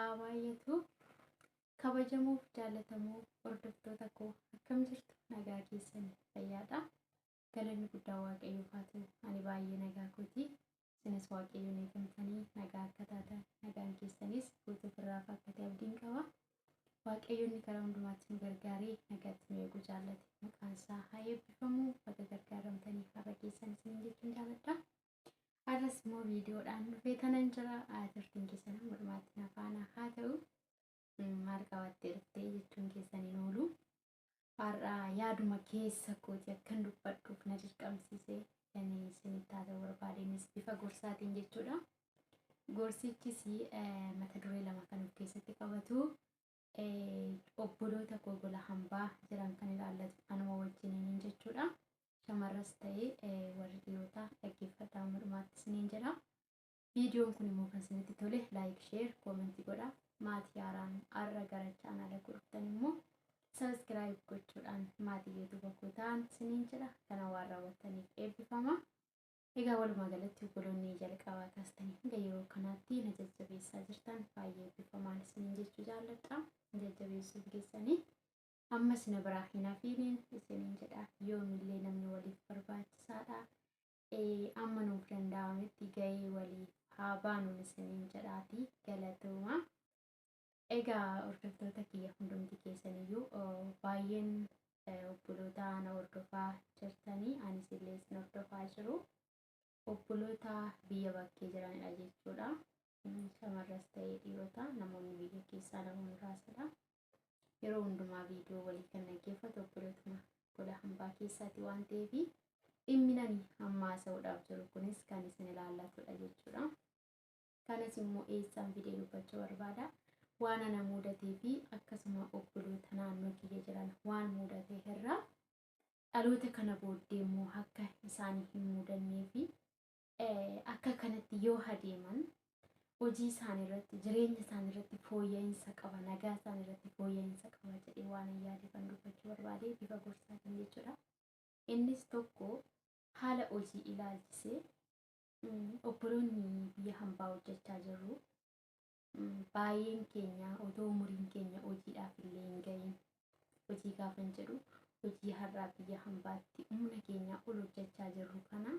Abaayatu kabajamuuf jaalatamuu hordoftoota koo akkam jirtu nagaa keessan fayyaadha. Galanni guddaa Waaqayyoof haa ta'u. Ani baay'ee nagaa kooti. Isinis Waaqayyoon eegamtanii nagaa akka taatan nagaan keessanis guutuuf irraa akka ta'e abdiin qaba. Waaqayyoon karaa hundumaatti nu gargaaree nagaatti nu eeguu jaallate. Maqaan isaa haa eebbifamu. Bakka gargaaramtanii har'a keessan isiniin jechuun jaalladha. Har'as immoo viidiyoodhaan dhufee kanan jira. Turtiin keessan mormaatti na faana haa ta'u. Maal qabattee dhuftee jechuun keessaniin oolu. Har'a yaaduma keessa kooti akkan dubbadhuuf na dirqamsiisee kan isinitti haa ta'u barbaadenis bifa gorsaatiin jechuudha. Gorsichis mata duree lama kan of keessatti qabatu. Obboloota gogola hambaa jiran kan ilaallatu anuma wajjiniin jechuudha. Shamarras ta'ee warri dhiirota dhaggeeffadhaa mormaatti isiniin jedha. Viidiyoon kun immoo kan isinitti tole laayik, sheer, koomentii godhaa. Maatii haaraan har'a gara chaanaala dhuftan immoo sabiskiraayib gochuudhaan maatii yuutuuba koo ta'aa isiniin jedha. Kana waan raawwattaniif eebbifama. Egaa walumaa galatti obboloonni jalqabaa kaastanii hanga yeroo kanaatti na jajjabeessaa jirtan baay'ee eebbifamaan isiniin jechuu jaalladha. Jajjabeessuun keessanii ammas na biraa hin hafiin isiniin jedha. Yoomillee namni waliif barbaachisaadha. Amma nuuf danda'ametti gahee waliif haa baanuun isiniin jedhaati. Galatooma. Egaa hordoftoota kiyya hundumti keessaniyyuu baay'een obboloota na hordofaa jirtanii anis illee isin hordofaa jiru. Obboloota biyya bakkee jiranidha jechuudha. Shamarras ta'ee dhiirota namoonni biyya keessaa nama muraasadha. Yeroo hundumaa viidiyoo walii kan dhaggeeffatu obbolootuma gola hambaa keessaati waan ta'eef dhimminanii hammaasa'uudhaaf jiru kunis kan isin ilaallatudha jechuudha. Kanas immoo eessaan fidee dubbachuu barbaada. Waan ana mudatee fi akkasuma obboloota naannoo kiyya jiran waan mudatee irraa dhaloota kana booddee immoo akka isaan hin mudannee fi akka kanatti yoo adeeman hojii isaan irratti jireenya isaan irratti fooyya'insa qaba, nagaa isaan irratti fooyya'insa qaba jedhee waan yaade kan dubbachuu barbaade bifa gorsaatiin jechuudha. Innis tokko haala hojii ilaalchisee obboloonni biyya hambaa hojjechaa jiru. Baay'een keenya otoo umuriin keenya hojiidhaaf illee hin gahin hojii gaafan jedhu hojii har'aa biyya hambaatti humna keenya ol hojjechaa jirru kana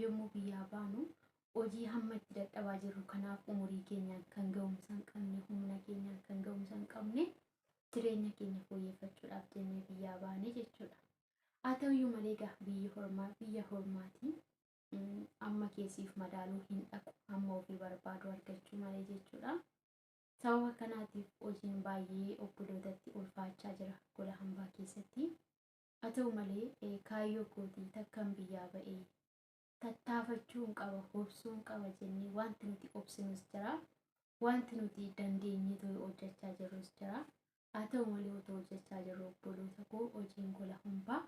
yommuu biyyaa baanu hojii hamma itti dadhabaa jirru kanaaf umurii keenyaan kan ga'umsa hin qabne humna keenyaan kan ga'umsa hin qabne jireenya keenya fooyyeffachuudhaaf jennee biyyaa baane jechuudha. Haa ta'uyyuu malee biyya hormaatiin amma keessiif madaaluu hin dhaqu amma ofii barbaadu argachuu malee jechuudha. Sababa kanaatiif hojiin baay'ee obbolootatti ulfaachaa jira gola hambaa keessatti. Haa ta'u malee kaayyoo kootii takkan biyyaa ba'ee tattaafachuun qaba, obsuun qaba jennee wanti nuti obsinus jira. Wanti nuti dandeenye ta'e hojjechaa jirus jira. Haa ta'u malee otoo hojjechaa jirru obboloota koo hojiin gola hambaa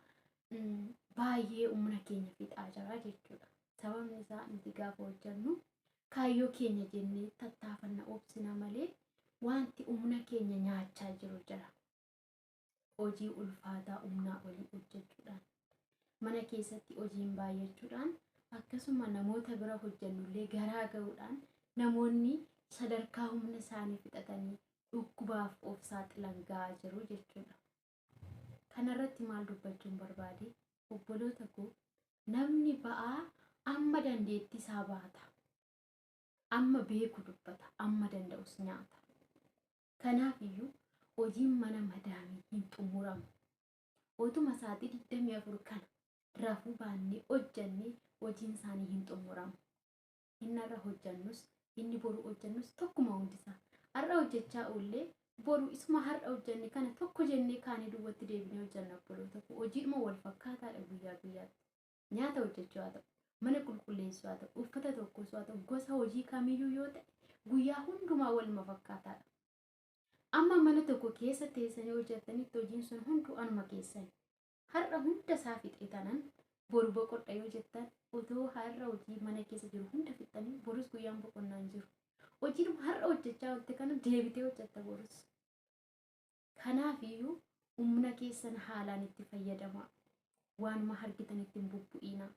baay'ee humna keenya fixaa jira jechuudha. Sababni isaa nuti gaafa hojjennu kaayyoo keenya jennee tattaafanna obsina malee wanti humna keenya nyaachaa jiru jira. Hojii ulfaataa humnaa olii hojjechuudhaan mana keessatti hojiin baay'achuudhaan akkasuma namoota bira hojjennullee garaa ga'uudhaan namoonni sadarkaa humna isaanii fixatanii dhukkubaaf of saaxilan ga'aa jiru jechuudha. Kanarratti maal dubbachuun barbaade obboloota koo namni ba'aa amma dandeettii isaa baata. Amma beeku dubbata, amma danda'us nyaata. Kanaaf iyyuu hojiin mana madaamii hin xumuramu. Otuma sa'aatii 24 kana rafuu baannee hojjannee hojiin isaanii hin xumuramu. Inni har'a hojjannus inni boru hojjannus tokkuma hundisaa. Har'a hojjechaa oollee boru isuma har'a hojjanne kana tokko jennee kaanee duwwatti deebinee hojjanna obboloota koo. Hojiidhuma wal fakkaataadha guyyaa guyyaatti. Nyaata hojjechuu haa ta'u, mana qulqulleessuu haa ta'u, uffata tokkos haa ta'u, gosa hojii kamiyyuu yoo ta'e guyyaa hundumaa waluma fakkaataadha. Amma mana tokko keessa teessanii hojjettanitti hojiin sun hunduu anuma keessan. Har'a hunda isaa fixee tanan boru boqodha yoo jettan otoo har'a hojii mana keessa jiru hunda fixanii borus guyyaan boqonnaa hin jiru. Hojiin har'a hojjechaa oolte kana deebitee hojjetta borus. Kanaaf iyyuu humna keessan haalaan itti fayyadamaa. Waanuma argitan ittiin bubbu'ina.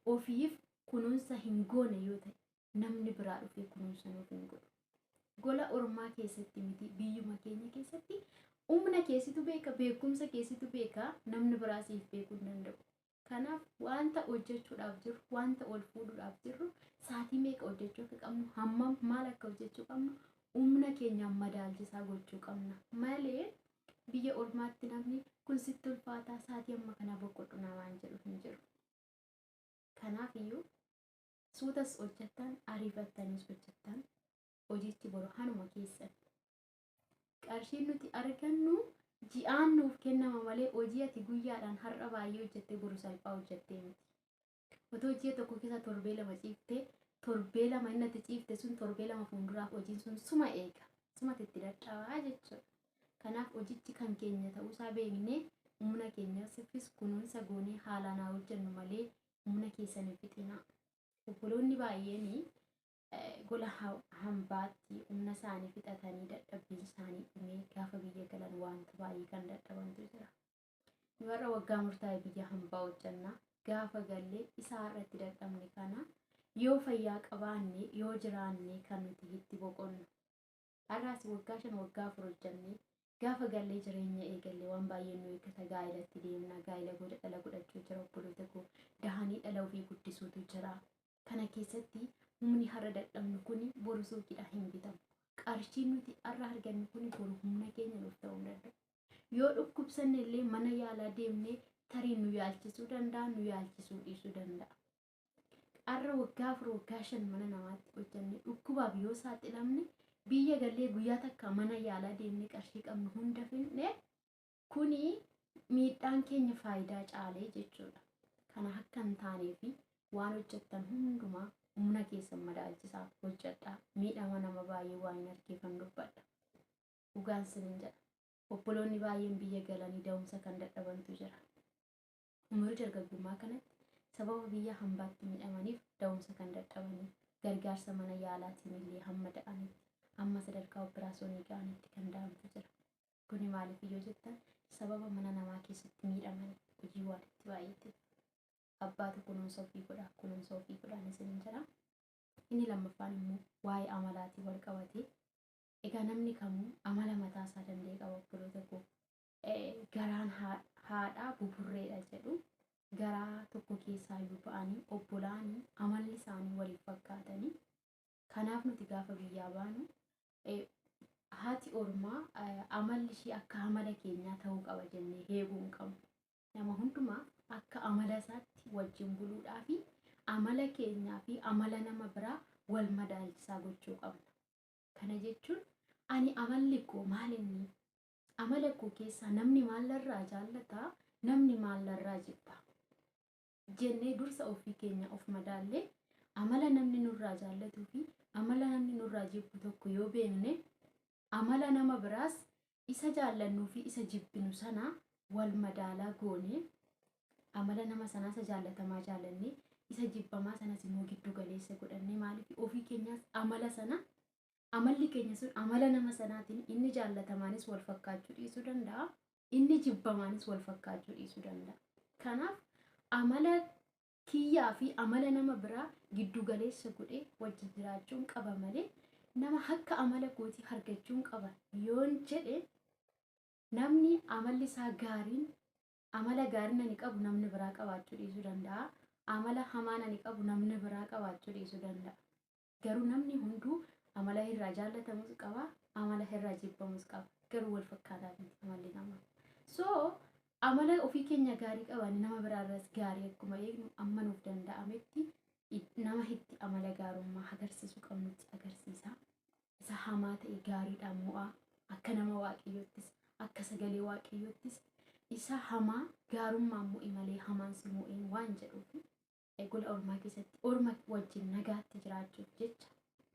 Ofiif kunuunsa hin goone yoo ta'e namni biraa dhufee kunuunsa nuuf hin godhu. gola ormaa keessatti miti biyyuma keenya keessatti humna keessitu beeka, beekumsa keessitu beeka, namni biraa siif beekuu hin danda'u. Kanaaf wanta hojjechuudhaaf jirru, wanta ol fuudhuudhaaf jirru, sa'aatii meeqa hojjechuu akka qabnu, hammam maal akka hojjechuu qabnu, humna keenyaan madaalchisaa gochuu qabna malee biyya ormaatti namni kun sitti ulfaataa sa'aatii amma kana boqodhu namaan jedhu hin jiru. Kanaaf iyyuu suutas hojjettan, ariifattanis hojjettan, hojichi boru hanuma keessan. Qarshiin nuti argannu ji'aan nuuf kennama malee hojii ati guyyaadhaan har'a baay'ee hojjettee boru salphaa hojjettee miti. Otoo ji'a tokko keessa torbee lama ciiftee, torbee lama inni ati ciifte sun torbee lama fuulduraaf hojiin sun suma eega. Sumatti itti dadhabaa jechuudha. Kanaaf hojichi kan keenya ta'uusaa beeknee humna keenyaafis kunuunsa goonee haalaan haa hojjennu malee humna keessan hin fixinaa. Obboloonni baay'een gola hambaatti humna isaanii fixatanii dadhabbiin isaanii dhumee gaafa biyya galan wanta baay'ee kan dadhabantu jira. Warra waggaa murtaa'e biyya hambaa hojjannaa gaafa gallee isaa irratti dadhabne kana yoo fayyaa qabaanne yoo jiraanne kan nuti itti boqonnu. Har'aas waggaa 5 waggaa 4 hojjannee gaafa gallee jireenya eegalle waan baay'ee nu eeggata. Gaa'ilatti deemna, gaa'ila dhala godhachuu jira, obboloota koo dahanii dhala ofii guddisuutu jira. Kana keessatti humni har'a dadhabnu kuni boru suuqiidhaan hin bitamu. Qarshiin nuti har'a argannu kuni boru humna keenya nuuf ta'uu hin danda'u. Yoo dhukkubsanne illee mana yaalaa deemnee tarii nu yaalchisuu danda'a, nu yaalchisuu dhiisuu danda'a. Har'a waggaa 4 waggaa 5 mana namaatti hojjannee dhukkubaaf yoo saaxilamne biyya gallee guyyaa takka mana yaalaa deemnee qarshii qabnu hunda fixne kuni miidhaan keenya faayidaa caalee jechuudha. Kana akka hin taaneef waan hojjettan hundumaa humna keessan madaalchisaa hojjedhaa. Miidhama nama baay'ee waan hin argeeffan dubbadha. Dhugaan sinin jedha. Obboloonni baay'een biyya galanii da'umsa kan dadhabantu jira. Umurii dargaggummaa kanatti sababa biyya hambaatti miidhamaniif da'umsa kan dadhabanii gargaarsa mana yaalaatiin illee hamma da'anitti amma sadarkaa operaasyoonii ga'anitti kan da'amtu jira. Kuni maaliif yoo jettan sababa mana namaa keessatti miidhamanii hojii waan itti baay'ate. Abbaatu kunuunsa ofii godha, kunuunsa ofii godhaan isin jira. Inni lammaffaan immoo waa'ee amalaatii wal qabate. Egaa namni kamuu amala mataa isaa danda'e qaba obboloota koo. Garaan haadhaa buburreedha jedhu. Garaa tokko keessaa yoo ba'anii obbolaanii amalli isaanii waliif fakkaatanii. Kanaaf nuti gaafa biyyaa baanu haati ormaa amalli ishii akka amala keenyaa ta'uu qaba jennee eeguu hin qabnu. Nama hundumaa akka amala isaatti wajjin buluudhaa fi amala keenyaa fi amala nama biraa wal madaalchisaa gochuu qabna. Kana jechuun ani amalli koo maalinni amala koo keessaa namni maalirraa jaallataa, namni maalirraa jibba jennee dursa ofii keenya of madaallee amala namni nurraa jaallatuu fi amala namni nurraa jibbu tokko yoo beekne amala nama biraas isa jaallannuu fi isa jibbinu sana wal madaalaa goone amala nama sanaa isa jaallatamaa jaallannee isa jibbamaa sanas immoo giddu galeessa godhannee maaliif ofii keenyaas amala sana amalli keenya sun amala nama sanaatiin inni jaallatamaanis wal fakkaachuu dhiisuu danda'a, inni jibbamaanis wal fakkaachuu dhiisuu danda'a. Kanaaf amala kiyyaa fi amala nama biraa giddu galeessa godhee wajjin jiraachuun qaba malee nama akka amala kootii argachuun qaba yoon jedhe namni amalli isaa gaariin amala gaariin ani qabu namni biraa qabaachuu dhiisuu danda'a. Amala hamaan ani qabu namni biraa qabaachuu dhiisuu danda'a. Garuu namni hunduu amala irraa jaallatamus qaba, amala irraa jibbamus qaba. Garuu wal fakkaataa miti amalli namaa. So amala ofii keenya gaarii qaban nama biraarras gaarii akkuma eegnu amma nuuf danda'ametti nama itti amala gaarummaa agarsiisuu qabnutti agarsiisa. Isa hamaa ta'e gaariidhaan mo'aa akka nama waaqayyoottis akka sagalee waaqayyoottis isa hamaa gaarummaan mo'i malee hamaan si mo'een waan jedhuuf gola ormaa keessatti orma wajjin nagaatti jiraachuuf jecha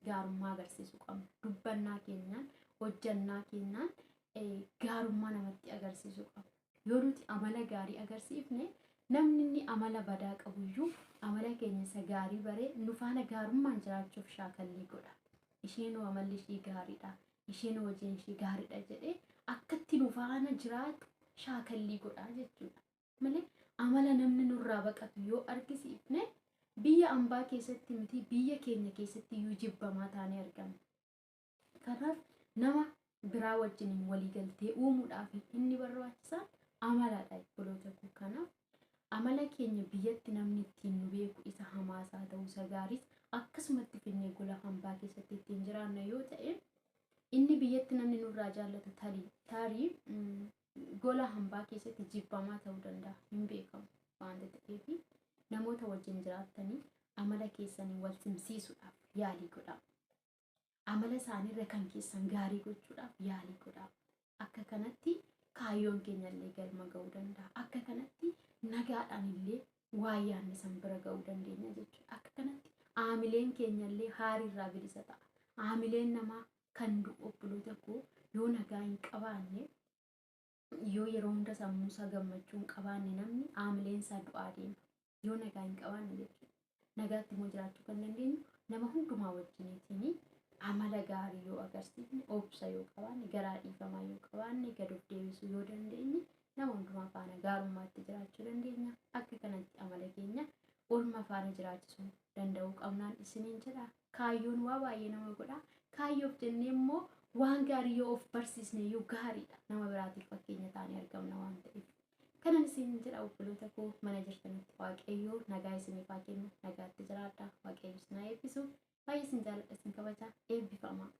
gaarummaa agarsiisuu qabna. Dubbannaa keenyaan hojjannaa keenyaan gaarummaa namatti agarsiisuu qabna. Yoo nuti amala gaarii agarsiifne namni inni amala badaa qabuyyuu amala keenya isa gaarii baree nu faana gaarummaan jiraachuuf shaakallii godha. Isheen amalli ishii gaariidha, isheen hojiin ishii gaariidha jedhee akkatti nu faana jiraatu shaakallii godha jechuudha. Malee amala namni nurraa baqatu yoo argisiifne biyya ambaa keessatti miti biyya keenya keessatti iyyuu jibbamaa taanee argamna. kanaaf nama biraa wajjin walii galtee uumuudhaaf inni barbaachisaa amaladha obboloota koo. Kanaaf amala keenya biyyatti namni ittiin nu beeku isa hamaasaa ta'uu isa gaariis akkasumatti finnee gola hambaa keessatti ittiin jiraanna yoo ta'e inni biyyatti namni nurraa jaallatu tarii gola hambaa keessatti jibbamaa ta'uu danda'a hin beekamu waan ta'eef namoota wajjin jiraattanii amala keessanii wal simsiisuudhaaf yaalii godhaa. Amala isaaniirra kan keessan gaarii gochuudhaaf yaalii godhaa. Akka kanatti kaayyoon keenya illee galma ga'uu danda'a. Akka kanatti nagaadhaan illee waa yaadne san bira ga'uu dandeenya jechuudha. Akka kanatti aamileen keenya illee haariirraa bilisa ta'a. Aamileen namaa kan obboloota koo yoo nagaa hin qabaanne yoo yeroo hunda sammuusaa gammachuu hin qabaanne namni aamileen isaa du'aa deema. Yoo nagaa hin qabaanne jechuudha. Nagaatti immoo jiraachuu kan dandeenyu nama hundumaa wajjiniitiin amala gaarii yoo agarsiifne obsa yoo qabaanne garaa dhiifamaa yoo qabaanne gad of deebisuu yoo dandeenye nama hundumaa faana gaarummaatti jiraachuu dandeenya. Akka kanatti amala keenya orma faana jiraachisuu danda'uu qabnaan isiniin jedha. Kaayyoon waa baay'ee nama godha. Kaayyoof jennee immoo waan gaarii yoo of barsiisne yoo gaariidha. Nama biraatiif fakkeenya taanee argamna waan ta'eef. Kanan isiniin jedha obboloota koo mana jirtanitti waaqayyoo nagaa isiniif haa kennu. Nagaatti jiraadhaa. Waaqayyo isin haa eebbisu. Baay'ee isin jaalladha isin kabaja eebbifamaa.